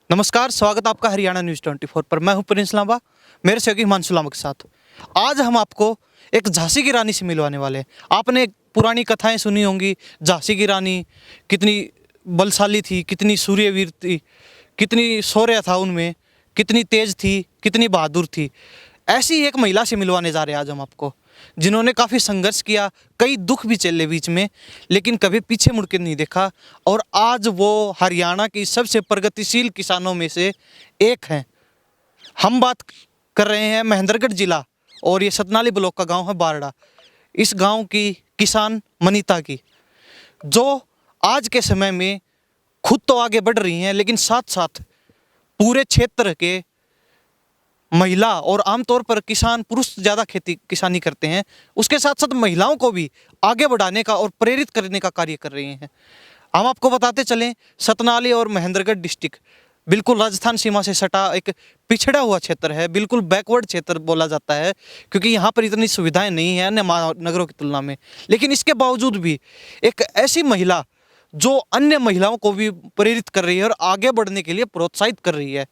नमस्कार, स्वागत आपका हरियाणा न्यूज़ 24 पर। मैं हूं प्रिंस लांबा, मेरे सहयोगी हिमांशु लांबा के साथ। आज हम आपको एक झांसी की रानी से मिलवाने वाले हैं। आपने पुरानी कथाएं सुनी होंगी, झांसी की रानी कितनी बलशाली थी, कितनी सूर्यवीर थी, कितनी शौर्य था उनमें, कितनी तेज थी, कितनी बहादुर थी। ऐसी ही एक महिला से मिलवाने जा रहे हैं आज हम आपको, जिन्होंने काफ़ी संघर्ष किया, कई दुख भी झेले बीच में, लेकिन कभी पीछे मुड़ के नहीं देखा। और आज वो हरियाणा की सबसे प्रगतिशील किसानों में से एक हैं। हम बात कर रहे हैं महेंद्रगढ़ जिला और ये सतनाली ब्लॉक का गांव है बारड़ा। इस गांव की किसान मनीता की, जो आज के समय में खुद तो आगे बढ़ रही हैं, लेकिन साथ साथ पूरे क्षेत्र के महिला और आमतौर पर किसान पुरुष ज़्यादा खेती किसानी करते हैं, उसके साथ साथ महिलाओं को भी आगे बढ़ाने का और प्रेरित करने का कार्य कर रही हैं। हम आपको बताते चलें, सतनाली और महेंद्रगढ़ डिस्ट्रिक्ट बिल्कुल राजस्थान सीमा से सटा एक पिछड़ा हुआ क्षेत्र है, बिल्कुल बैकवर्ड क्षेत्र बोला जाता है, क्योंकि यहाँ पर इतनी सुविधाएं नहीं हैं अन्य महानगरों की तुलना में। लेकिन इसके बावजूद भी एक ऐसी महिला जो अन्य महिलाओं को भी प्रेरित कर रही है और आगे बढ़ने के लिए प्रोत्साहित कर रही है।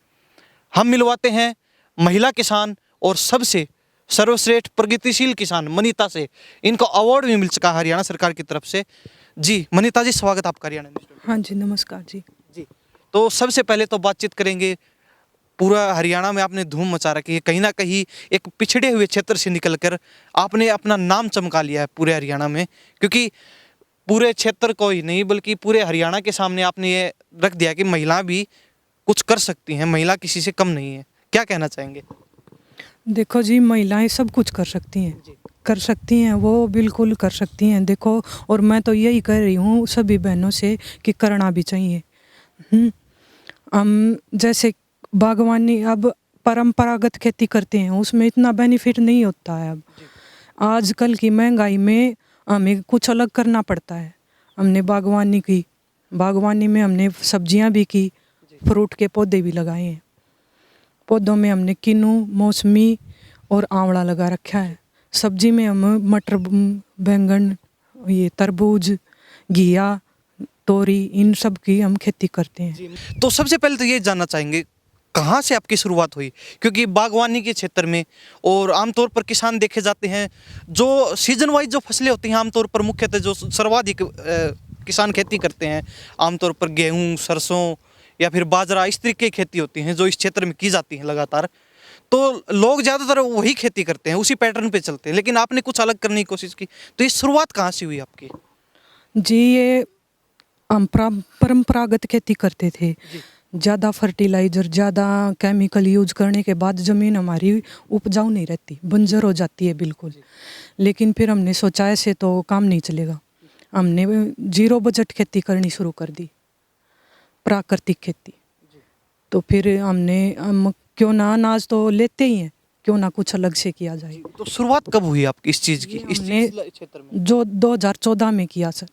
हम मिलवाते हैं महिला किसान और सबसे सर्वश्रेष्ठ प्रगतिशील किसान मनीता से। इनको अवार्ड भी मिल चुका हरियाणा सरकार की तरफ से। जी मनीता जी, स्वागत आपका हरियाणा न्यूज़ 24। हाँ जी, नमस्कार जी। जी, तो सबसे पहले तो बातचीत करेंगे, पूरा हरियाणा में आपने धूम मचा रखी है। कहीं ना कहीं एक पिछड़े हुए क्षेत्र से निकलकर आपने अपना नाम चमका लिया है पूरे हरियाणा में, क्योंकि पूरे क्षेत्र को ही नहीं बल्कि पूरे हरियाणा के सामने आपने ये रख दिया कि महिला भी कुछ कर सकती हैं, महिला किसी से कम नहीं है। क्या कहना चाहेंगे? देखो जी, महिलाएं सब कुछ कर सकती हैं, कर सकती हैं, वो बिल्कुल कर सकती हैं। देखो, और मैं तो यही कह रही हूँ सभी बहनों से कि करना भी चाहिए। हम जैसे बागवानी अब परंपरागत खेती करते हैं, उसमें इतना बेनिफिट नहीं होता है। अब आजकल की महंगाई में हमें कुछ अलग करना पड़ता है। हमने बागवानी की, बागवानी में हमने सब्जियां भी की, फ्रूट के पौधे भी लगाए हैं। पौधों में हमने किन्नू, मौसमी और आंवला लगा रखा है। सब्जी में हम मटर, बैंगन, ये तरबूज, घिया, तोरी, इन सब की हम खेती करते हैं। तो सबसे पहले तो ये जानना चाहेंगे, कहाँ से आपकी शुरुआत हुई? क्योंकि बागवानी के क्षेत्र में और आमतौर पर किसान देखे जाते हैं जो सीजन वाइज जो फसलें होती हैं, आमतौर पर मुख्यतः जो सर्वाधिक किसान खेती करते हैं, आमतौर पर गेहूँ, सरसों या फिर बाजरा, इस तरीके की खेती होती हैं जो इस क्षेत्र में की जाती हैं लगातार। तो लोग ज़्यादातर वही खेती करते हैं, उसी पैटर्न पे चलते हैं, लेकिन आपने कुछ अलग करने की कोशिश की। तो ये शुरुआत कहाँ से हुई आपकी? जी, ये हम परंपरागत खेती करते थे। ज़्यादा फर्टिलाइज़र, ज़्यादा केमिकल यूज करने के बाद ज़मीन हमारी उपजाऊ नहीं रहती, बंजर हो जाती है बिल्कुल। लेकिन फिर हमने सोचा ऐसे तो काम नहीं चलेगा। हमने जीरो बजट खेती करनी शुरू कर दी, प्राकृतिक खेती। तो फिर हम क्यों ना अनाज तो लेते ही हैं, क्यों ना कुछ अलग से किया जाए। तो शुरुआत कब हुई आपकी इस चीज़ की, इस हमने क्षेत्र में? जो 2014 में किया सर।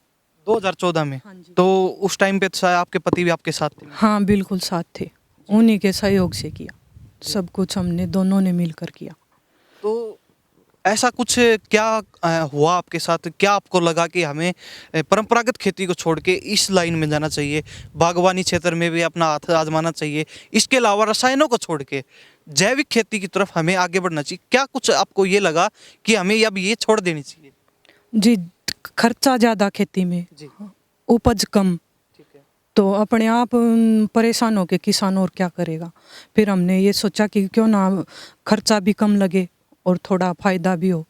2014 में? हाँ जी। तो उस टाइम पे तो शायद आपके पति भी आपके साथ थे? हाँ, बिल्कुल साथ थे, उन्हीं के सहयोग से किया। सब कुछ हमने दोनों ने मिलकर किया। तो ऐसा कुछ क्या हुआ आपके साथ? क्या आपको लगा कि हमें परंपरागत खेती को छोड़ के इस लाइन में जाना चाहिए, बागवानी क्षेत्र में भी अपना हाथ आजमाना चाहिए, इसके अलावा रसायनों को छोड़ के जैविक खेती की तरफ हमें आगे बढ़ना चाहिए? क्या कुछ आपको ये लगा कि हमें अब ये छोड़ देनी चाहिए? जी, खर्चा ज़्यादा खेती में, जी, उपज कम, ठीक है। तो अपने आप परेशान हो के किसान और क्या करेगा। फिर हमने ये सोचा कि क्यों ना खर्चा भी कम लगे और थोड़ा फ़ायदा भी हो,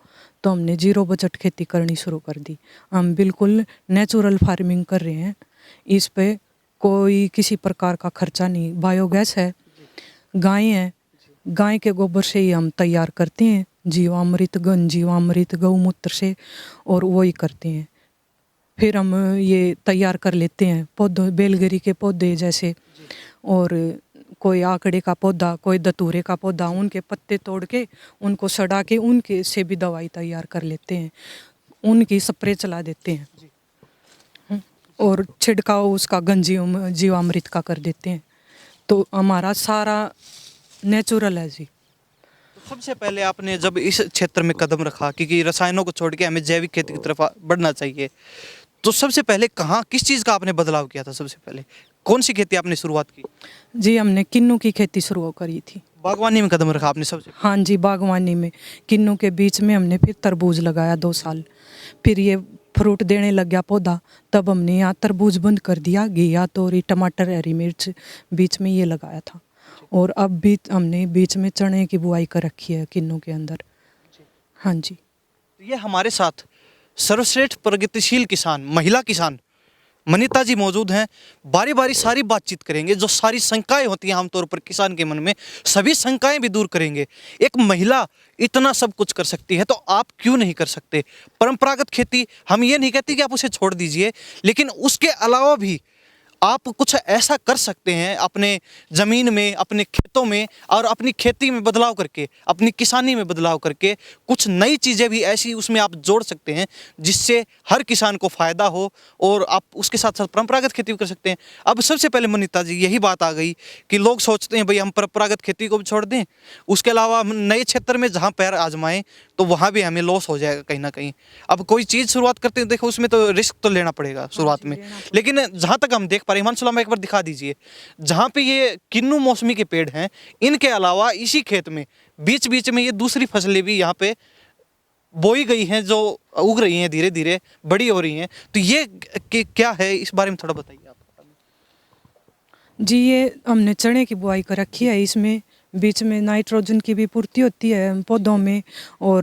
तो हमने जीरो बजट खेती करनी शुरू कर दी। हम बिल्कुल नेचुरल फार्मिंग कर रहे हैं, इस पे कोई किसी प्रकार का खर्चा नहीं। बायोगैस है, गाय है, गाय के गोबर से ही हम तैयार करते हैं, जीवामृत, घन जीवामृत गौमूत्र से, और वही करते हैं। फिर हम ये तैयार कर लेते हैं पौधों, बेलगरी के पौधे जैसे, और कोई आकड़े का पौधा, कोई धतूरे का पौधा, उनके पत्ते तोड़ के उनको सड़ा के उनके से भी दवाई तैयार कर लेते हैं, उनकी स्प्रे चला देते हैं और छिड़काव उसका जीवामृत का कर देते हैं। तो हमारा सारा नेचुरल है जी। तो सबसे पहले आपने जब इस क्षेत्र में कदम रखा, क्योंकि रसायनों को छोड़ के हमें जैविक खेती की तरफ बढ़ना चाहिए, तो सबसे पहले कहाँ, किस चीज़ का आपने बदलाव किया था? सबसे पहले कौन सी खेती आपने शुरुआत की? जी हमने किन्नू की खेती शुरू करी थी। बागवानी में कदम रखा आपने सबसे? हाँ जी, बागवानी में किन्नू के बीच में हमने फिर तरबूज लगाया 2 साल। फिर ये फ्रूट देने लग गया पौधा, तब हमने यहाँ तरबूज बंद कर दिया। घिया, तोरी, टमाटर, हरी मिर्च बीच में ये लगाया था। और अब भी हमने बीच में चने की बुआई कर रखी है किन्नू के अंदर। हाँ जी। तो ये हमारे साथ सर्वश्रेष्ठ प्रगतिशील किसान, महिला किसान मनीता जी मौजूद हैं। बारी बारी सारी बातचीत करेंगे, जो सारी शंकाएं होती हैं आमतौर पर किसान के मन में, सभी शंकाएं भी दूर करेंगे। एक महिला इतना सब कुछ कर सकती है तो आप क्यों नहीं कर सकते? परंपरागत खेती, हम ये नहीं कहते कि आप उसे छोड़ दीजिए, लेकिन उसके अलावा भी आप कुछ ऐसा कर सकते हैं अपने ज़मीन में, अपने खेतों में, और अपनी खेती में बदलाव करके, अपनी किसानी में बदलाव करके कुछ नई चीज़ें भी ऐसी उसमें आप जोड़ सकते हैं जिससे हर किसान को फ़ायदा हो, और आप उसके साथ साथ परंपरागत खेती भी कर सकते हैं। अब सबसे पहले मनीता जी यही बात आ गई कि लोग सोचते हैं भाई हम परंपरागत खेती को भी छोड़ दें, उसके अलावा हम नए क्षेत्र में जहाँ पैर आजमाएं तो वहाँ भी हमें लॉस हो जाएगा कहीं ना कहीं। अब कोई चीज़ शुरुआत करते हैं, देखो उसमें तो रिस्क तो लेना पड़ेगा शुरुआत में, लेकिन जहाँ तक हम देख पा रहे हैं, हिमांशु लामा एक बार दिखा दीजिए, जहाँ पे ये किन्नू मौसमी के पेड़ हैं, इनके अलावा इसी खेत में बीच बीच में ये दूसरी फसलें भी यहाँ पे बोई गई हैं, जो उग रही हैं, धीरे धीरे बड़ी हो रही हैं। तो ये क्या है, इस बारे में थोड़ा बताइए आप। जी ये हमने चने की बुआई कर रखी है। इसमें बीच में नाइट्रोजन की भी पूर्ति होती है पौधों में, और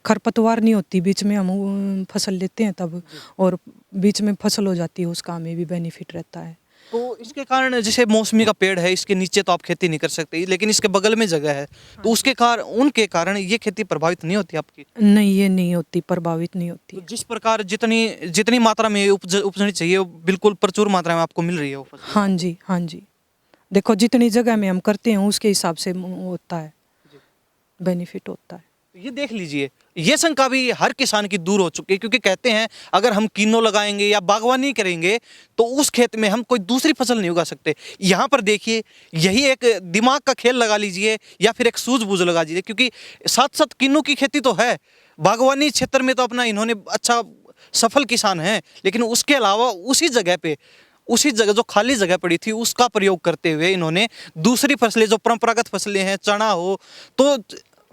खरपतवार नहीं होती बीच में, हम फसल लेते हैं तब, और बीच में फसल हो जाती है, उसका हमें भी बेनिफिट रहता है। तो इसके कारण जैसे मौसमी का पेड़ है, इसके नीचे तो आप खेती नहीं कर सकते, लेकिन इसके बगल में जगह है, तो उसके कारण, उनके कारण ये खेती प्रभावित नहीं होती आपकी? नहीं, ये नहीं होती, प्रभावित नहीं होती तो है। जिस प्रकार जितनी जितनी मात्रा में उपजनी चाहिए वो बिल्कुल प्रचुर मात्रा में आपको मिल रही है वो फसल? हाँ जी, हाँ जी। देखो जितनी जगह में हम करते हैं उसके हिसाब से होता है, बेनिफिट होता है। तो ये देख लीजिए, ये शंका भी हर किसान की दूर हो चुकी है, क्योंकि कहते हैं अगर हम किन्नो लगाएंगे या बागवानी करेंगे तो उस खेत में हम कोई दूसरी फसल नहीं उगा सकते। यहाँ पर देखिए, यही एक दिमाग का खेल लगा लीजिए या फिर एक सूझबूझ लगा लीजिए, क्योंकि साथ साथ किन्नो की खेती तो है, बागवानी क्षेत्र में तो अपना इन्होंने अच्छा सफल किसान हैं, लेकिन उसके अलावा उसी जगह जो खाली जगह पड़ी थी उसका प्रयोग करते हुए इन्होंने दूसरी फसलें, जो परंपरागत फसलें हैं, चना हो, तो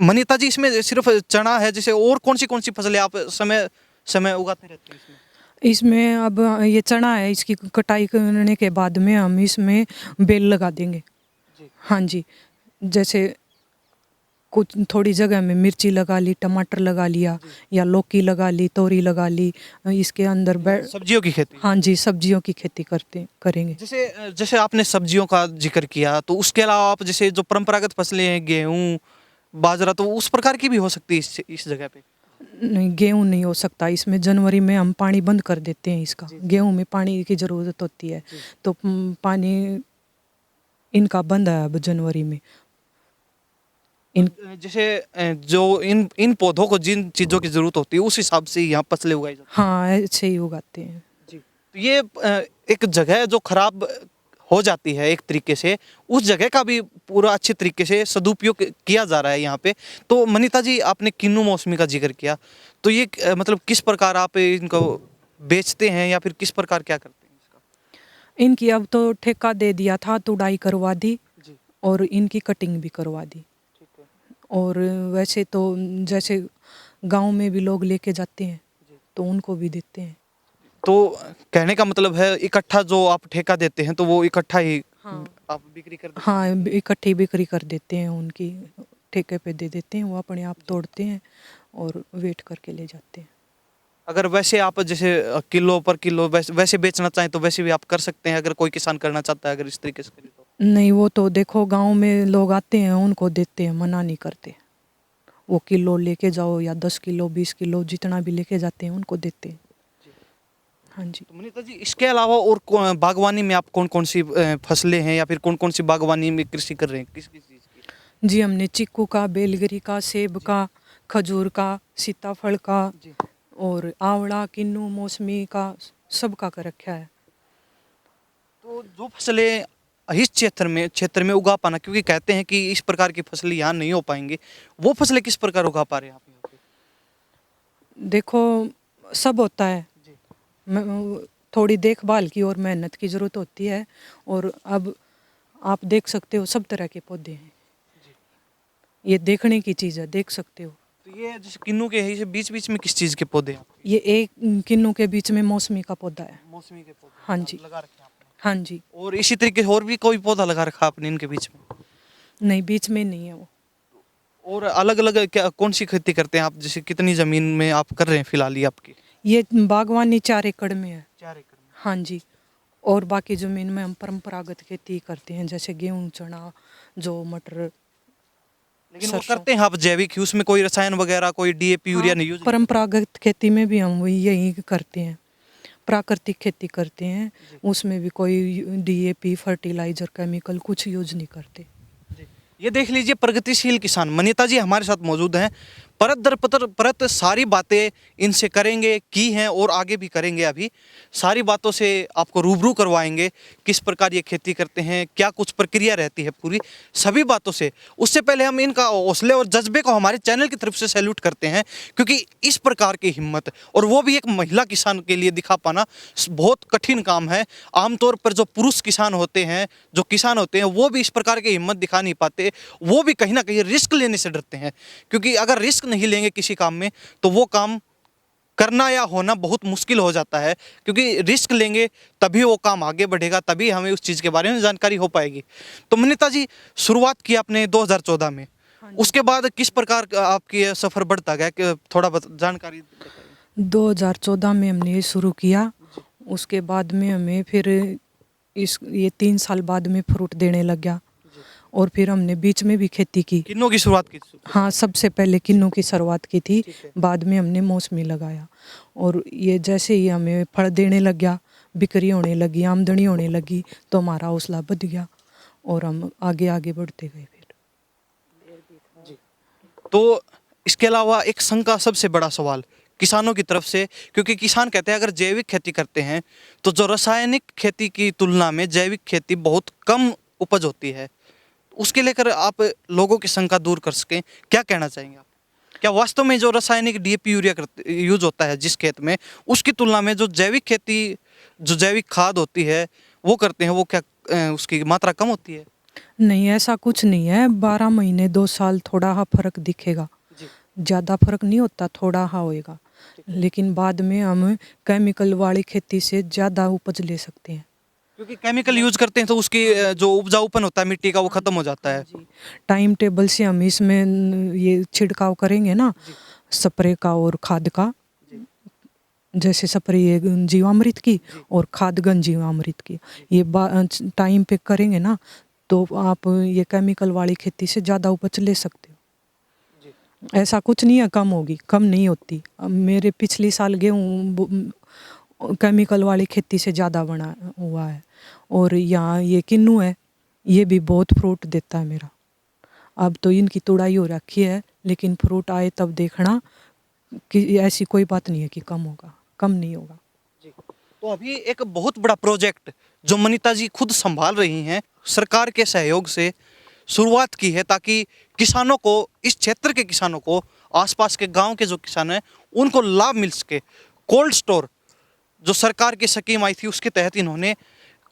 मनीता जी इसमें सिर्फ चना है, जैसे और कौन सी फसलें आप समय समय उगाते रहते हैं इसमें? इसमें अब ये चना है, इसकी कटाई करने के बाद में हम इसमें बेल लगा देंगे। जी। हाँ जी, जैसे कुछ थोड़ी जगह में मिर्ची लगा ली, टमाटर लगा लिया, या लौकी लगा ली, तोरी लगा ली, इसके अंदर सब्जियों की खेती? हाँ जी, सब्जियों की खेती करेंगे। जैसे जैसे आपने सब्जियों का जिक्र किया, तो उसके अलावा आप जैसे जो परंपरागत फसलें हैं, गेहूं, बाजरा, तो उस प्रकार की भी हो सकती है इस जगह पे? नहीं, गेहूं नहीं हो सकता इसमें। जनवरी में हम पानी बंद कर देते हैं इसका। गेहूं में पानी की ज़रूरत होती है, तो पानी इनका बंद है अब जनवरी में। जैसे जो इन इन पौधों को जिन चीज़ों की ज़रूरत होती है उस हिसाब से यहाँ फसलें उगाई जाती हाँ, ऐसे ही उगाते हैं। हैं। तो ये एक जगह जो खराब हो जाती है एक तरीके से, उस जगह का भी पूरा अच्छे तरीके से सदुपयोग किया जा रहा है यहाँ पे। तो मनीता जी, आपने किन्नू मौसमी का जिक्र किया, तो ये मतलब किस प्रकार आप इनको बेचते हैं या फिर किस प्रकार क्या करते हैं इसका? इनकी अब तो ठेका दे दिया था, तुड़ाई करवा दी जी। और इनकी कटिंग भी करवा दी। ठीक है। और वैसे तो जैसे गांव में भी लोग लेके जाते हैं तो उनको भी देते हैं। तो कहने का मतलब है इकट्ठा जो आप ठेका देते हैं तो वो इकट्ठा ही हाँ। आप बिक्री कर देते हैं? हाँ, इकट्ठी बिक्री कर देते हैं, उनकी ठेके पे दे देते हैं, वो अपने आप तोड़ते हैं और वेट करके ले जाते हैं। अगर वैसे आप जैसे किलो पर किलो वैसे बेचना चाहें तो वैसे भी आप कर सकते हैं, अगर कोई किसान करना चाहता है, अगर इस तरीके से करे तो? नहीं, वो तो देखो गांव में लोग आते हैं उनको देते हैं, मना नहीं करते। वो किलो लेके जाओ या 10 किलो 20 किलो जितना भी लेके जाते हैं उनको देते हैं। हाँ जी। तो मनीता जी, इसके अलावा और बागवानी में आप कौन कौन सी फसलें हैं या फिर कौन कौन सी बागवानी में कृषि कर रहे हैं, किस किस चीज़ की? जी हमने चीकू का, बेलगरी का, सेब का, खजूर का, सीताफल का, और आंवला, किन्नू, मौसमी का, सब का कर रखा है। तो जो फसलें इस क्षेत्र में उगा पाना, क्योंकि कहते हैं कि इस प्रकार की फसलें यहाँ नहीं हो पाएंगी, वो फसलें किस प्रकार उगा पा रहे हैं आप यहाँ पे? देखो सब होता है। थोड़ी देखभाल की और मेहनत की ज़रूरत होती है। और अब आप देख सकते हो सब तरह के पौधे हैं, ये देखने की चीज़ है, देख सकते हो। तो ये जैसे किन्नू के है, ये बीच बीच में किस चीज़ के पौधे हैं? ये एक किन्नू के बीच में मौसमी का पौधा है। मौसमी के पौधे हाँ जी, लगा रखे हैं आपने। हाँ जी। और इसी तरीके और भी कोई पौधा लगा रखा आपने इनके बीच में? नहीं, बीच में नहीं है वो। और अलग अलग क्या कौन सी खेती करते हैं आप, जैसे कितनी जमीन में आप कर रहे हैं फिलहाल ये आपकी? ये बागवानी 4 एकड़ में है। 4 एकड़ में। हाँ जी। और बाकी ज़मीन में हम परंपरागत खेती करते हैं, जैसे गेहूँ, चना, जौ, मटर, लेकिन वो सरसों। करते हैं आप जैविक ही, उसमें कोई रसायन वगैरह कोई डीएपी यूरिया हाँ, नहीं यूज? परंपरागत खेती में भी हम वही यही करते हैं, प्राकृतिक खेती करते हैं। जी। उसमें भी कोई डीएपी, फर्टिलाइजर, केमिकल कुछ यूज नहीं करते। जी। ये देख लीजिए प्रगतिशील किसान मनीता जी हमारे साथ मौजूद हैं। परत दर परत सारी बातें इनसे करेंगे, की हैं और आगे भी करेंगे। अभी सारी बातों से आपको रूबरू करवाएंगे, किस प्रकार ये खेती करते हैं, क्या कुछ प्रक्रिया रहती है पूरी, सभी बातों से। उससे पहले हम इनका हौसले और जज्बे को हमारे चैनल की तरफ से सैल्यूट करते हैं, क्योंकि इस प्रकार की हिम्मत, और वो भी एक महिला किसान के लिए दिखा पाना बहुत कठिन काम है। आमतौर पर जो पुरुष किसान होते हैं, जो किसान होते हैं, वो भी इस प्रकार की हिम्मत दिखा नहीं पाते। वो भी कहीं ना कहीं रिस्क लेने से डरते हैं, क्योंकि अगर रिस्क नहीं लेंगे किसी काम में तो वो काम करना या होना बहुत मुश्किल हो जाता है। क्योंकि रिस्क लेंगे तभी वो काम आगे बढ़ेगा, तभी हमें उस चीज़ के बारे में जानकारी हो पाएगी। तो मनीता जी, शुरुआत की आपने 2014 में, हाँ जी। उसके बाद किस प्रकार का आपकी ये सफ़र बढ़ता गया, कि थोड़ा जानकारी बताइए। 2014 में हमने ये शुरू किया। उसके बाद में हमें फिर ये 3 साल बाद में फ्रूट देने लग गया। और फिर हमने बीच में भी खेती की। किन्नों की शुरुआत की? हाँ, सबसे पहले किन्नू की शुरुआत की थी, ठीक है। बाद में हमने मौसमी लगाया। और ये जैसे ही हमें फल देने लग गया, बिक्री होने लगी, आमदनी होने लगी, तो हमारा हौसला बढ़ गया और हम आगे आगे बढ़ते गए फिर। तो इसके अलावा एक संघ का सबसे बड़ा सवाल किसानों की तरफ से, क्योंकि किसान कहते हैं अगर जैविक खेती करते हैं तो जो रासायनिक खेती की तुलना में जैविक खेती बहुत कम उपज होती है, उसके लेकर आप लोगों की शंका दूर कर सकें, क्या कहना चाहेंगे आप? क्या वास्तव में जो रासायनिक डीएपी यूरिया यूज होता है जिस खेत में, उसकी तुलना में जो जैविक खेती, जो जैविक खाद होती है वो करते हैं, वो क्या उसकी मात्रा कम होती है? नहीं, ऐसा कुछ नहीं है। 12 महीने 2 साल थोड़ा हाँ फर्क दिखेगा, ज़्यादा फर्क नहीं होता, थोड़ा हाँ होएगा। लेकिन बाद में हम केमिकल वाली खेती से ज़्यादा उपज ले सकते हैं। क्योंकि केमिकल यूज करते हैं तो उसकी जो उपजाऊपन होता है मिट्टी का वो खत्म हो जाता है। टाइम टेबल से हम इसमें ये छिड़काव करेंगे ना, स्प्रे का और खाद का। जैसे स्प्रे ये जीवामृत की और खाद गन जीवामृत की, ये टाइम पे करेंगे ना, तो आप ये केमिकल वाली खेती से ज़्यादा उपज ले सकते हो। ऐसा कुछ नहीं है कम होगी, कम नहीं होती। अब मेरे पिछली साल गेहूँ केमिकल वाली खेती से ज़्यादा बना हुआ है। और यहाँ ये किन्नू है, ये भी बहुत फ्रूट देता है मेरा। अब तो इनकी तुड़ाई हो रखी है, लेकिन फ्रूट आए तब देखना कि ऐसी कोई बात नहीं है कि कम होगा, कम नहीं होगा। जी। तो अभी एक बहुत बड़ा प्रोजेक्ट जो मनीता जी खुद संभाल रही हैं, सरकार के सहयोग से शुरुआत की है, ताकि किसानों को, इस क्षेत्र के किसानों को, आसपास के गांव के जो किसान हैं उनको लाभ मिल सके। कोल्ड स्टोर जो सरकार की स्कीम आई थी उसके तहत इन्होंने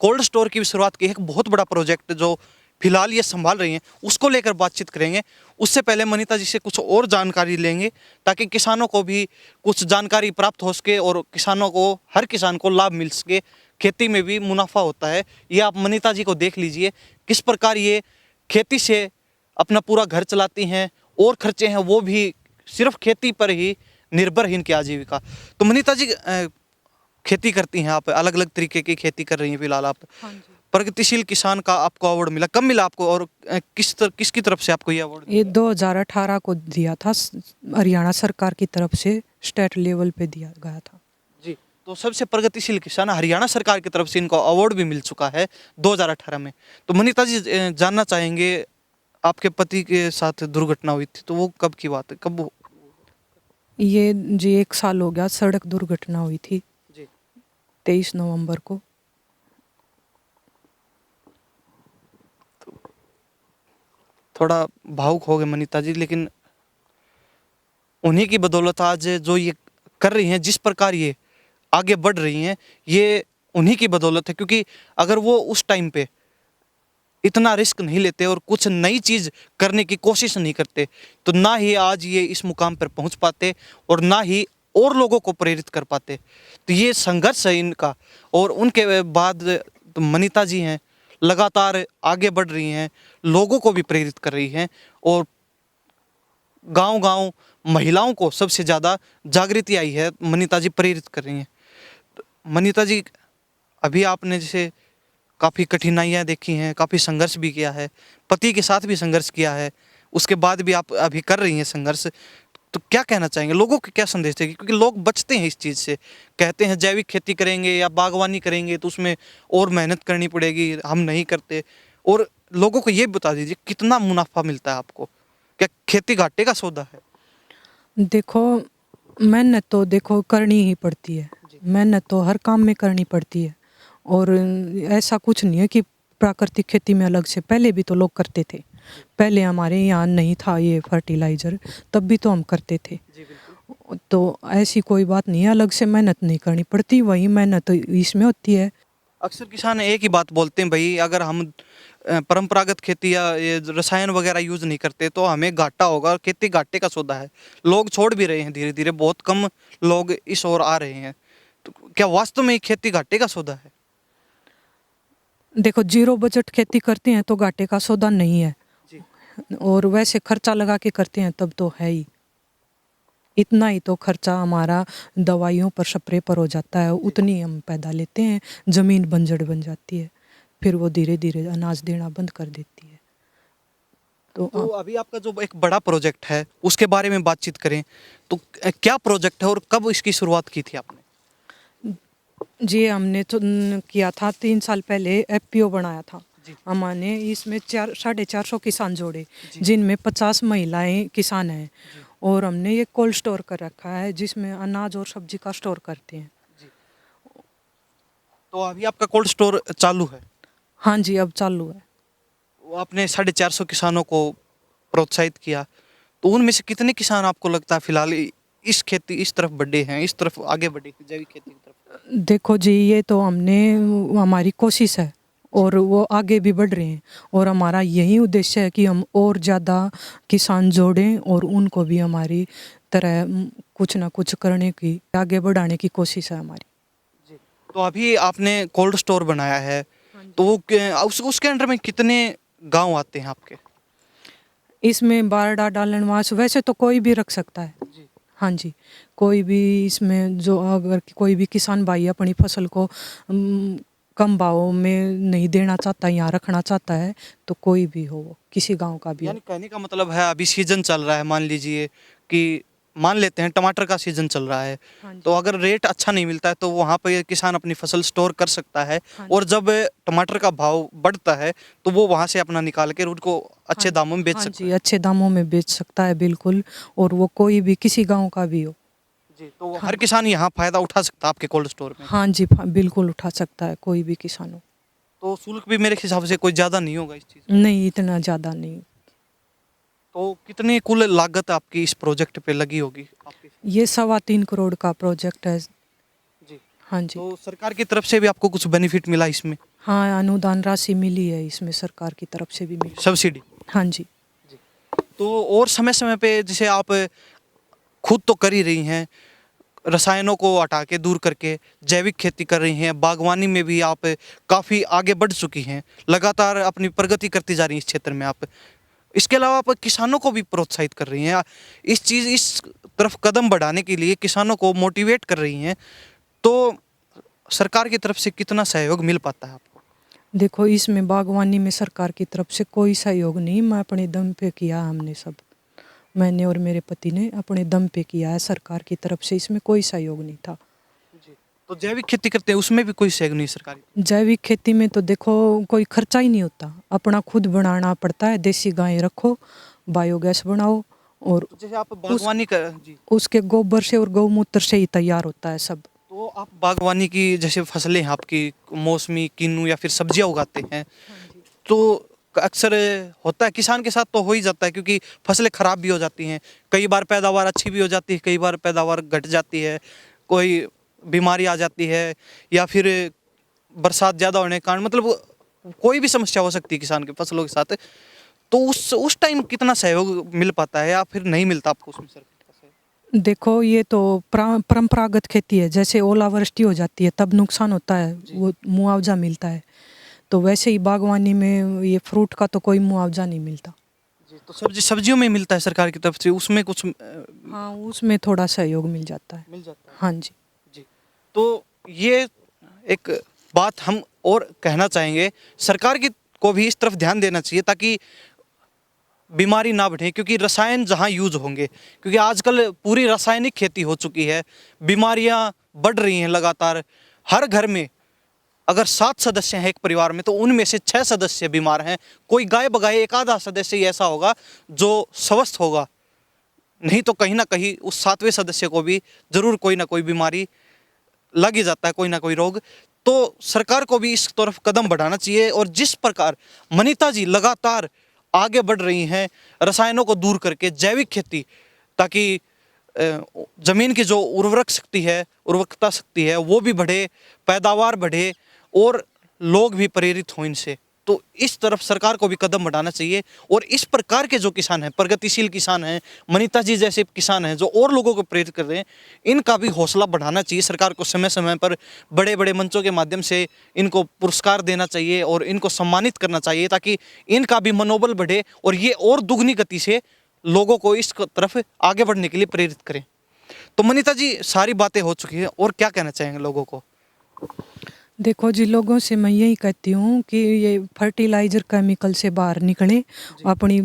कोल्ड स्टोर की भी शुरुआत की है। एक बहुत बड़ा प्रोजेक्ट जो फिलहाल ये संभाल रही हैं, उसको लेकर बातचीत करेंगे। उससे पहले मनीता जी से कुछ और जानकारी लेंगे, ताकि किसानों को भी कुछ जानकारी प्राप्त हो सके और किसानों को, हर किसान को लाभ मिल सके। खेती में भी मुनाफा होता है। ये आप मनीता जी को देख लीजिए, किस प्रकार ये खेती से अपना पूरा घर चलाती हैं, और खर्चे हैं वो भी सिर्फ खेती पर ही निर्भर है इनकी आजीविका। तो मनीता जी खेती करती हैं आप, अलग अलग तरीके की खेती कर रही हैं फिलहाल आप। हाँ जी। प्रगतिशील किसान का आपको अवार्ड मिला, कब मिला आपको, और किसकी तरफ से आपको ये अवार्ड? ये 2018 को दिया था, हरियाणा सरकार की तरफ से स्टेट लेवल पे दिया गया था। जी। तो सबसे प्रगतिशील किसान हरियाणा सरकार की तरफ से इनको अवार्ड भी मिल चुका है 2018 में। तो मनीता जी जानना चाहेंगे, आपके पति के साथ दुर्घटना हुई थी, तो वो कब की बात है, कब? ये जी 1 साल हो गया, सड़क दुर्घटना हुई थी जी। 23 नवंबर को। थोड़ा भावुक हो गए मनीता जी, लेकिन उन्हीं की बदौलत आज जो ये कर रही हैं, जिस प्रकार ये आगे बढ़ रही हैं, ये उन्हीं की बदौलत है। क्योंकि अगर वो उस टाइम पे इतना रिस्क नहीं लेते और कुछ नई चीज़ करने की कोशिश नहीं करते, तो ना ही आज ये इस मुकाम पर पहुंच पाते और ना ही और लोगों को प्रेरित कर पाते। तो ये संघर्ष है इनका। और उनके बाद तो मनीता जी हैं, लगातार आगे बढ़ रही हैं, लोगों को भी प्रेरित कर रही हैं और गांव-गांव महिलाओं को सबसे ज़्यादा जागृति आई है, मनीता जी प्रेरित कर रही हैं। मनीता जी, अभी आपने जैसे काफ़ी कठिनाइयाँ देखी हैं, काफ़ी संघर्ष भी किया है, पति के साथ भी संघर्ष किया है, उसके बाद भी आप अभी कर रही हैं संघर्ष। तो क्या कहना चाहेंगे? लोगों को क्या संदेश देंगे? क्योंकि लोग बचते हैं इस चीज़ से, कहते हैं जैविक खेती करेंगे या बागवानी करेंगे तो उसमें और मेहनत करनी पड़ेगी, हम नहीं करते। और लोगों को ये बता दीजिए कितना मुनाफ़ा मिलता है आपको? क्या खेती घाटे का सौदा है? देखो, मेहनत तो देखो करनी ही पड़ती है। जी। मेहनत तो हर काम में करनी पड़ती है। और ऐसा कुछ नहीं है कि प्राकृतिक खेती में अलग से, पहले भी तो लोग करते थे। पहले हमारे यहाँ नहीं था ये फर्टिलाइज़र, तब भी तो हम करते थे। जी, बिल्कुल। तो ऐसी कोई बात नहीं है, अलग से मेहनत नहीं करनी पड़ती, वही मेहनत इसमें होती है। अक्सर किसान एक ही बात बोलते हैं, भाई अगर हम परंपरागत खेती या ये रसायन वगैरह यूज़ नहीं करते तो हमें घाटा होगा, और खेती घाटे का सौदा है। लोग छोड़ भी रहे हैं धीरे-धीरे, बहुत कम लोग इस ओर आ रहे हैं। तो क्या वास्तव में ये खेती घाटे का सौदा है? देखो, जीरो बजट खेती करते हैं तो घाटे का सौदा नहीं है। जी। और वैसे खर्चा लगा के करते हैं तब तो है ही। इतना ही तो खर्चा हमारा दवाइयों पर, स्प्रे पर हो जाता है, उतनी हम पैदा लेते हैं, ज़मीन बंजर बन जाती है, फिर वो धीरे धीरे अनाज देना बंद कर देती है। तो तो अभी आपका जो एक बड़ा प्रोजेक्ट है, उसके बारे में बातचीत करें, तो क्या प्रोजेक्ट है और कब इसकी शुरुआत की थी आपने? जी, हमने तो किया था 3 साल पहले, एफपीओ बनाया था। जी। हमने इसमें 450 किसान जोड़े, जी। जिनमें 50 महिलाएं किसान हैं। जी। और हमने ये कोल्ड स्टोर कर रखा है जिसमें अनाज और सब्जी का स्टोर करते हैं। जी। तो अभी आपका कोल्ड स्टोर चालू है? हाँ जी, अब चालू है। वो आपने 450 किसानों को प्रोत्साहित किया, तो उनमें से कितने किसान आपको लगता है फिलहाल इस खेती इस तरफ बढ़े हैं, इस तरफ आगे बढ़े हैं, जैविक खेती की तरफ? देखो जी, ये तो हमारी कोशिश है और वो आगे भी बढ़ रहे हैं। और हमारा यही उद्देश्य है कि हम और ज़्यादा किसान जोड़ें और उनको भी हमारी तरह कुछ ना कुछ करने की, आगे बढ़ाने की कोशिश है हमारी। जी। तो अभी आपने कोल्ड स्टोर बनाया है, तो वो उसके अंडर में कितने गांव आते हैं आपके? इसमें बारडा, डालनवास, वैसे तो कोई भी रख सकता है। जी। हाँ जी, कोई भी इसमें, जो अगर कोई भी किसान भाई अपनी फसल को कम भाव में नहीं देना चाहता, यहाँ रखना चाहता है, तो कोई भी हो, वो किसी गांव का भी हो। यानी कहने का मतलब है अभी सीजन चल रहा है, मान लीजिए कि मान लेते हैं टमाटर का सीजन चल रहा है, हाँ जी। तो अगर रेट अच्छा नहीं मिलता है तो वहाँ पे किसान अपनी फसल स्टोर कर सकता है। हाँ और जब टमाटर का भाव बढ़ता है तो वो वहाँ से अपना निकाल के उनको अच्छे हाँ दामों में बेच हाँ सकता जी, है। अच्छे दामों में बेच सकता है, बिल्कुल। और वो कोई भी किसी गांव का भी हो। जी। तो हाँ हर किसान यहाँ फायदा उठा सकता है आपके कोल्ड स्टोर में? हाँ जी, बिल्कुल उठा सकता है, कोई भी किसान हो। तो शुल्क भी मेरे हिसाब से कोई ज़्यादा नहीं होगा इस चीज़ का? नहीं, इतना ज़्यादा नहीं। तो कितनी कुल लागत आपकी इस प्रोजेक्ट पे लगी होगी आपकी? ये 3.25 करोड़ का प्रोजेक्ट है। जी। हाँ जी। तो सरकार की तरफ से भी आपको कुछ बेनिफिट मिला इसमें? हाँ, अनुदान राशि मिली है इसमें, सरकार की तरफ से भी मिली। सब्सिडी? हाँ जी। जी। तो और समय-समय पे जैसे आप खुद तो कर ही रही हैं, रसायनों को हटा के दूर करके जैविक खेती कर रही हैं, बागवानी में भी आप काफ़ी आगे बढ़ चुकी हैं, लगातार अपनी प्रगति करती जा रही हैं इस क्षेत्र में आप। इसके अलावा आप किसानों को भी प्रोत्साहित कर रही हैं, इस तरफ कदम बढ़ाने के लिए किसानों को मोटिवेट कर रही हैं, तो सरकार की तरफ से कितना सहयोग मिल पाता है आपको? देखो, इसमें बागवानी में सरकार की तरफ से कोई सहयोग नहीं, मैं अपने दम पे किया, हमने सब, मैंने और मेरे पति ने अपने दम पे किया है, सरकार की तरफ से इसमें कोई सहयोग नहीं था। जी। तो जैविक खेती करते हैं उसमें भी कोई सहयोग नहीं सरकारी? जैविक खेती में तो देखो कोई खर्चा ही नहीं होता, अपना खुद बनाना पड़ता है, देसी गाय रखो, बायोगैस बनाओ, और तो जैसे आप बागवानी कर जी। उसके गोबर से और गौमूत्र से ही तैयार होता है सब। तो आप बागवानी की जैसे फसलें हैं आपकी, मौसमी, किन्नू या फिर सब्जियां उगाते हैं, तो अक्सर होता है किसान के साथ तो हो ही जाता है, क्योंकि फसलें खराब भी हो जाती हैं, कई बार पैदावार अच्छी भी हो जाती है, कई बार पैदावार घट जाती है, कोई बीमारी आ जाती है या फिर बरसात ज़्यादा होने के कारण मतलब कोई भी समस्या हो सकती है किसान के फसलों के साथ, तो उस टाइम कितना सहयोग मिल पाता है या फिर नहीं मिलता आपको उसमें सर? देखो ये तो परंपरागत खेती है, जैसे ओलावृष्टि हो जाती है तब नुकसान होता है, वो मुआवजा मिलता है। तो वैसे ही बागवानी में ये फ्रूट का तो कोई मुआवजा नहीं मिलता। जी, तो सब्जियों में मिलता है सरकार की तरफ से, उसमें कुछ हाँ, उसमें थोड़ा सहयोग मिल जाता है। मिल जाता है। हाँ जी। जी, तो ये एक बात हम और कहना चाहेंगे, सरकार की को भी इस तरफ ध्यान देना चाहिए ताकि बीमारी ना बढ़े, क्योंकि रसायन जहाँ यूज होंगे, क्योंकि आजकल पूरी रासायनिक खेती हो चुकी है, बीमारियां बढ़ रही हैं लगातार। हर घर में अगर 7 सदस्य हैं एक परिवार में, तो उनमें से 6 सदस्य बीमार हैं। कोई गाय बगाए एक आधा सदस्य ही ऐसा होगा जो स्वस्थ होगा, नहीं तो कहीं ना कहीं उस 7वें सदस्य को भी जरूर कोई ना कोई बीमारी लग ही जाता है, कोई ना कोई रोग। तो सरकार को भी इस तरफ कदम बढ़ाना चाहिए। और जिस प्रकार मनीता जी लगातार आगे बढ़ रही हैं रसायनों को दूर करके जैविक खेती, ताकि जमीन की जो उर्वरकता शक्ति है वो भी बढ़े, पैदावार बढ़े और लोग भी प्रेरित हों इनसे। तो इस तरफ सरकार को भी कदम बढ़ाना चाहिए। और इस प्रकार के जो किसान हैं, प्रगतिशील किसान हैं, मनीता जी जैसे किसान हैं जो और लोगों को प्रेरित कर रहे हैं, इनका भी हौसला बढ़ाना चाहिए। सरकार को समय समय पर बड़े बड़े मंचों के माध्यम से इनको पुरस्कार देना चाहिए और इनको सम्मानित करना चाहिए, ताकि इनका भी मनोबल बढ़े और ये और दुगनी गति से लोगों को इस तरफ आगे बढ़ने के लिए प्रेरित करें। तो मनीता जी, सारी बातें हो चुकी हैं, और क्या कहना चाहेंगे लोगों को? देखो जी, लोगों से मैं यही कहती हूँ कि ये फर्टिलाइजर केमिकल से बाहर निकलें, अपनी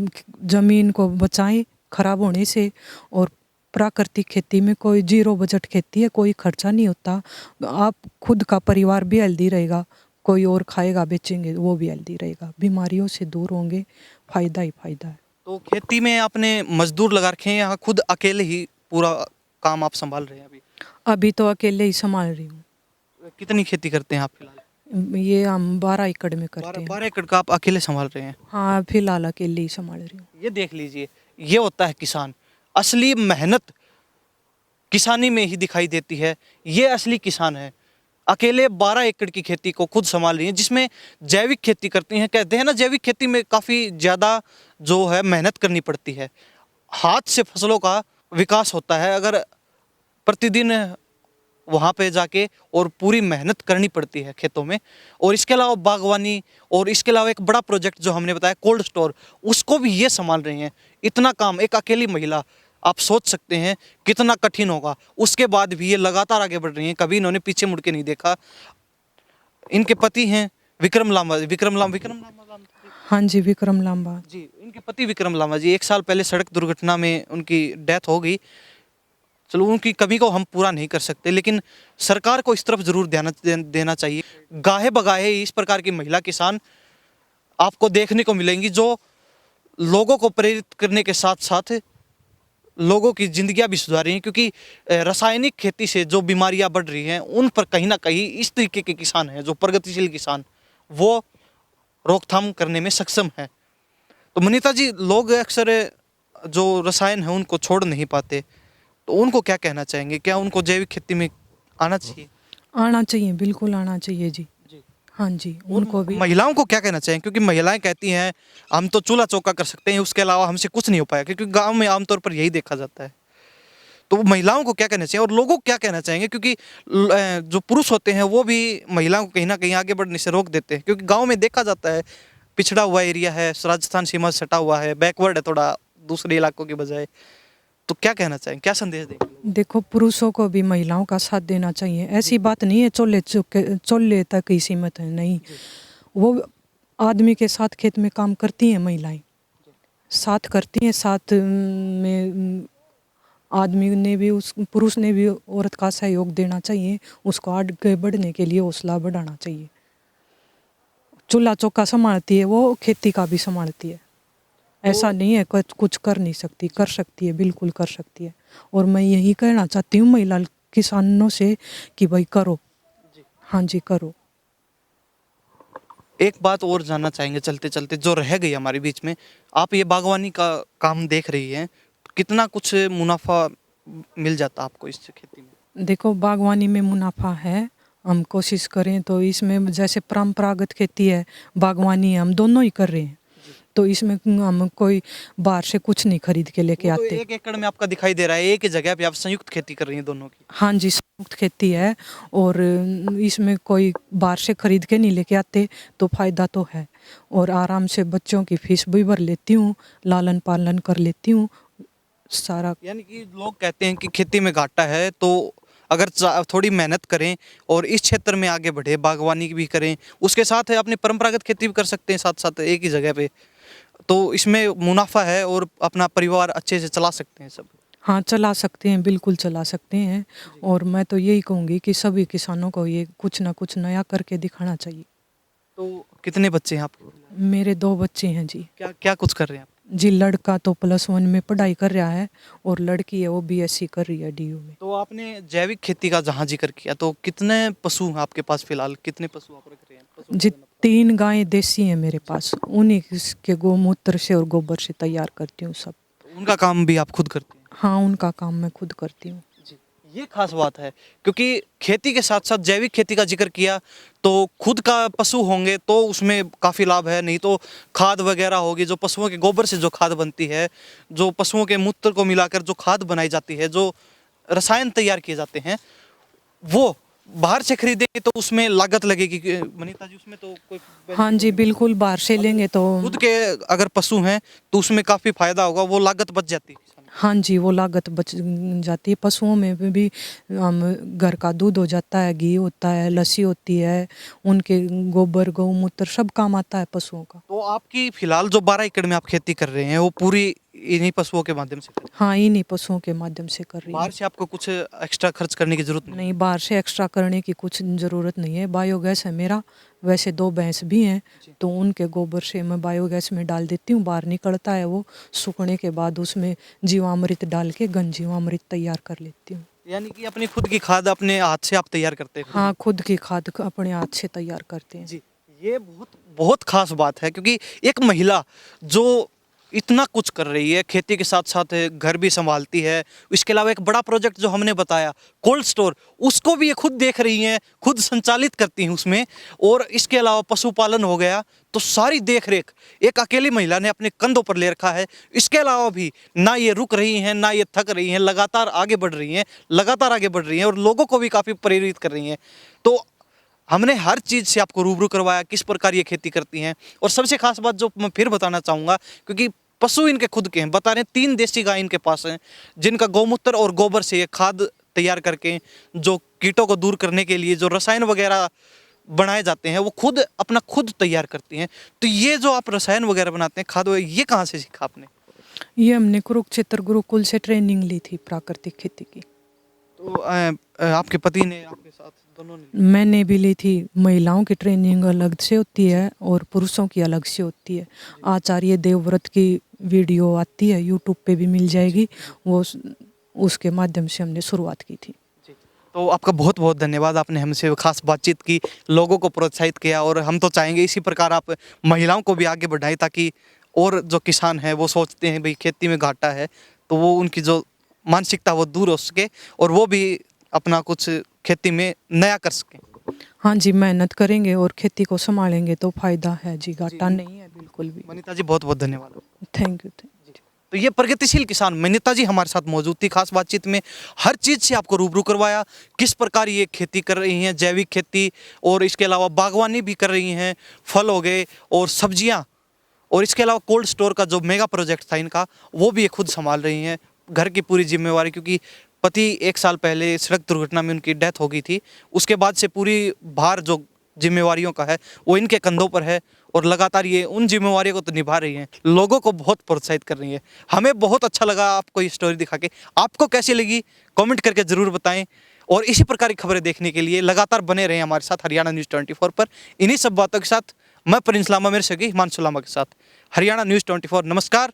ज़मीन को बचाएं खराब होने से। और प्राकृतिक खेती में कोई जीरो बजट खेती है, कोई खर्चा नहीं होता। आप खुद का परिवार भी हेल्दी रहेगा, कोई और खाएगा बेचेंगे वो भी हेल्दी रहेगा, बीमारियों से दूर होंगे, फायदा ही फायदा है। तो खेती में आपने मजदूर लगा रखे हैं या खुद अकेले ही पूरा काम आप संभाल रहे हैं अभी? अभी तो अकेले ही संभाल रही हूँ। कितनी खेती करते हैं आप फिलहाल? ये हम 12 एकड़ में करते हैं। 12 एकड़ का आप अकेले संभाल रहे हैं? हाँ, फिलहाल अकेले ही संभाल रही हूँ। ये देख लीजिए, ये होता है किसान। असली मेहनत किसानी में ही दिखाई देती है। ये असली किसान है, अकेले 12 एकड़ की खेती को खुद संभाल रही है, जिसमें जैविक खेती करती हैं। कहते हैं ना, जैविक खेती में काफ़ी ज़्यादा जो है मेहनत करनी पड़ती है, हाथ से फसलों का विकास होता है। अगर प्रतिदिन वहाँ पे जाके और पूरी मेहनत करनी पड़ती है खेतों में। और इसके अलावा बागवानी, और इसके अलावा एक बड़ा प्रोजेक्ट जो हमने बताया कोल्ड स्टोर, उसको भी ये संभाल रही हैं। इतना काम एक अकेली महिला, आप सोच सकते हैं कितना कठिन होगा। उसके बाद भी ये लगातार आगे बढ़ रही हैं, कभी इन्होंने पीछे मुड़ के नहीं देखा। इनके पति हैं विक्रम लांबा हाँ जी, विक्रम लांबा जी। इनके पति विक्रम लांबा जी 1 साल पहले सड़क दुर्घटना में उनकी डेथ हो गई। चलो, उनकी कमी को हम पूरा नहीं कर सकते, लेकिन सरकार को इस तरफ जरूर ध्यान देना चाहिए। गाहे बगाहे इस प्रकार की महिला किसान आपको देखने को मिलेंगी, जो लोगों को प्रेरित करने के साथ साथ लोगों की जिंदगियां भी सुधार रही हैं। क्योंकि रासायनिक खेती से जो बीमारियां बढ़ रही हैं, उन पर कहीं ना कहीं इस तरीके के किसान हैं, जो प्रगतिशील किसान, वो रोकथाम करने में सक्षम है। तो मनीता जी, लोग अक्सर जो रसायन है उनको छोड़ नहीं पाते, तो उनको क्या कहना चाहेंगे? क्या उनको जैविक खेती में आना चाहिए? आना चाहिए, बिल्कुल आना चाहिए जी। हाँ जी, उनको भी। महिलाओं को क्या कहना चाहिए? क्योंकि महिलाएं कहती हैं हम तो चूल्हा चौका कर सकते हैं, उसके अलावा हमसे कुछ नहीं हो पाया, क्योंकि गांव में आमतौर पर यही देखा जाता है। तो महिलाओं को क्या कहना चाहिए और लोगों को क्या कहना चाहेंगे? क्योंकि जो पुरुष होते हैं वो भी महिलाओं को कहीं ना कहीं आगे बढ़ने से रोक देते हैं, क्योंकि गाँव में देखा जाता है पिछड़ा हुआ एरिया है, राजस्थान सीमा से सटा हुआ है, बैकवर्ड है थोड़ा दूसरे इलाकों की बजाय। तो क्या कहना चाहेंगे, क्या संदेश देंगे? देखो, पुरुषों को भी महिलाओं का साथ देना चाहिए। ऐसी बात नहीं है चोले तक ही सीमित है, नहीं। वो आदमी के साथ खेत में काम करती हैं, महिलाएं साथ करती हैं। साथ में आदमी ने भी, उस पुरुष ने भी औरत का सहयोग देना चाहिए, उसको आगे बढ़ने के लिए हौसला बढ़ाना चाहिए। चूल्हा चौका संभालती है वो, खेती का भी संभालती है। ऐसा नहीं है कुछ कर नहीं सकती, कर सकती है, बिल्कुल कर सकती है। और मैं यही कहना चाहती हूँ महिला किसानों से कि भाई करो। हाँ जी, करो। एक बात और जानना चाहेंगे चलते चलते, जो रह गई हमारे बीच में। आप ये बागवानी का काम देख रही हैं, कितना कुछ मुनाफा मिल जाता आपको इस खेती में? देखो बागवानी में मुनाफा है, हम कोशिश करें तो इसमें जैसे परंपरागत खेती है, बागवानी है, हम दोनों ही कर रहे हैं। तो इसमें हम कोई बाहर से कुछ नहीं खरीद के लेके वो तो आते। 1 एकड़ में आपका दिखाई दे रहा है, एक ही जगह पे आप संयुक्त खेती कर रही हैं दोनों की। हाँ जी, संयुक्त खेती है और इसमें कोई बाहर से खरीद के नहीं लेके आते, तो फायदा तो है। और आराम से बच्चों की फीस भी भर लेती हूँ, लालन पालन कर लेती हूँ सारा। यानी कि लोग कहते हैं कि खेती में घाटा है, तो अगर थोड़ी मेहनत करें और इस क्षेत्र में आगे बढ़े, बागवानी भी करें, उसके साथ है अपनी परंपरागत खेती भी कर सकते हैं साथ साथ एक ही जगह पे, तो इसमें मुनाफा है और अपना परिवार अच्छे से चला सकते हैं सब। हाँ, चला सकते हैं, बिल्कुल चला सकते हैं। और मैं तो यही कहूँगी कि सभी किसानों को ये कुछ ना कुछ नया करके दिखाना चाहिए। तो कितने बच्चे हैं आपके? मेरे 2 बच्चे हैं जी। क्या क्या कुछ कर रहे हैं आप? जी, लड़का तो +1 में पढ़ाई कर रहा है और लड़की है वो BSc कर रही है DU में। तो आपने जैविक खेती का जहाँ जिक्र किया, तो कितने पशु हैं आपके पास फिलहाल, कितने पशु आप रख रहे हैं? जी, 3 गायें देसी हैं मेरे पास, उन्हीं के गोमूत्र से और गोबर से तैयार करती हूँ सब। उनका काम भी आप खुद करते हैं? हाँ, उनका काम मैं खुद करती हूँ। जी, ये खास बात है, क्योंकि खेती के साथ साथ जैविक खेती का जिक्र किया, तो खुद का पशु होंगे तो उसमें काफ़ी लाभ है, नहीं तो खाद वगैरह होगी, जो पशुओं के गोबर से जो खाद बनती है, जो पशुओं के मूत्र को मिलाकर जो खाद बनाई जाती है, जो रसायन तैयार किए जाते हैं, वो बाहर से खरीदेंगे तो उसमें लागत लगेगी मनीता जी, उसमें तो कोई हाँ जी, बिल्कुल बाहर से लेंगे तो खुद के अगर पशु हैं तो उसमें काफ़ी फायदा होगा, वो लागत बच जाती है। हाँ जी, वो लागत बच जाती है। पशुओं में भी हम घर का दूध हो जाता है, घी होता है, लस्सी होती है, उनके गोबर गौमूत्र सब काम आता है पशुओं का। तो आपकी फिलहाल जो 12 एकड़ में आप खेती कर रहे हैं, वो पूरी इन्हीं पशुओं के माध्यम से कर रहे हैं? हाँ, इन्हीं पशुओं के माध्यम से कर रही बाहर हूँ। से आपको कुछ एक्स्ट्रा खर्च करने की जरूरत नहीं? नहीं, बाहर से एक्स्ट्रा करने की कुछ ज़रूरत नहीं है। बायोगैस है मेरा, वैसे 2 भैंस भी हैं, तो उनके गोबर से मैं बायोगैस में डाल देती हूँ, बाहर निकलता है वो, सूखने के बाद उसमें जीवामृत डाल के घन जीवामृत तैयार कर लेती हूँ। यानी कि अपनी खुद की खाद अपने हाथ से आप तैयार करते हैं? हाँ, खुद की खाद अपने हाथ से तैयार करते हैं। जी, ये बहुत बहुत खास बात है, क्योंकि एक महिला जो इतना कुछ कर रही है, खेती के साथ साथ घर भी संभालती है, इसके अलावा एक बड़ा प्रोजेक्ट जो हमने बताया कोल्ड स्टोर, उसको भी ये खुद देख रही हैं, खुद संचालित करती हैं उसमें, और इसके अलावा पशुपालन हो गया, तो सारी देख रेख एक अकेली महिला ने अपने कंधों पर ले रखा है। इसके अलावा भी ना ये रुक रही हैं, ना ये थक रही हैं, लगातार आगे बढ़ रही हैं, लगातार आगे बढ़ रही हैं और लोगों को भी काफ़ी प्रेरित कर रही हैं। तो हमने हर चीज़ से आपको रूबरू करवाया किस प्रकार ये खेती करती हैं। और सबसे खास बात जो मैं फिर बताना चाहूँगा, क्योंकि पशु इनके खुद के हैं, बता रहे हैं 3 देसी गाय इनके पास हैं, जिनका गौमूत्र और गोबर से ये खाद तैयार करके जो कीटों को दूर करने के लिए जो रसायन वगैरह बनाए जाते हैं, वो खुद अपना खुद तैयार करती हैं। तो ये जो आप रसायन वगैरह बनाते हैं, खाद वगैरह, ये कहाँ से सीखा आपने? ये हमने कुरुक्षेत्र गुरुकुल से ट्रेनिंग ली थी प्राकृतिक खेती की। तो आपके पति ने आपके साथ दोनों ने? मैंने भी ली थी। महिलाओं की ट्रेनिंग अलग से होती है और पुरुषों की अलग से होती है। आचार्य देवव्रत की वीडियो आती है, यूट्यूब पे भी मिल जाएगी, वो उसके माध्यम से हमने शुरुआत की थी। जी। तो आपका बहुत बहुत धन्यवाद, आपने हमसे खास बातचीत की, लोगों को प्रोत्साहित किया, और हम तो चाहेंगे इसी प्रकार आप महिलाओं को भी आगे बढ़ाएं, ताकि और जो किसान हैं वो सोचते हैं भाई खेती में घाटा है, तो वो उनकी जो मानसिकता वो दूर हो सके और वो भी अपना कुछ खेती में नया कर सकें। हाँ जी, मेहनत करेंगे और खेती को संभालेंगे तो फायदा है जी, घाटा नहीं है बिल्कुल भी। मनीता जी बहुत बहुत धन्यवाद। Thank you. तो ये प्रगतिशील किसान मनीता जी हमारे साथ मौजूद थी। खास बातचीत में हर चीज़ से आपको रूबरू करवाया, किस प्रकार ये खेती कर रही हैं, जैविक खेती, और इसके अलावा बागवानी भी कर रही हैं, फल हो गए और सब्जियां, और इसके अलावा कोल्ड स्टोर का जो मेगा प्रोजेक्ट था इनका, वो भी ये खुद संभाल रही हैं, घर की पूरी जिम्मेवारी, क्योंकि पति 1 साल पहले सड़क दुर्घटना में उनकी डेथ हो गई थी। उसके बाद से पूरी भार जो जिम्मेवारियों का है वो इनके कंधों पर है, और लगातार ये उन जिम्मेवारियों को तो निभा रही हैं, लोगों को बहुत प्रोत्साहित कर रही है। हमें बहुत अच्छा लगा आपको ये स्टोरी दिखा के। आपको कैसी लगी कमेंट करके ज़रूर बताएं, और इसी प्रकार की खबरें देखने के लिए लगातार बने रहें हमारे साथ हरियाणा न्यूज़ 24 पर। इन्हीं सब बातों के साथ मैं प्रिंस लामा, मेरे सगी हिमांशु लामा के साथ हरियाणा न्यूज़ 24। नमस्कार।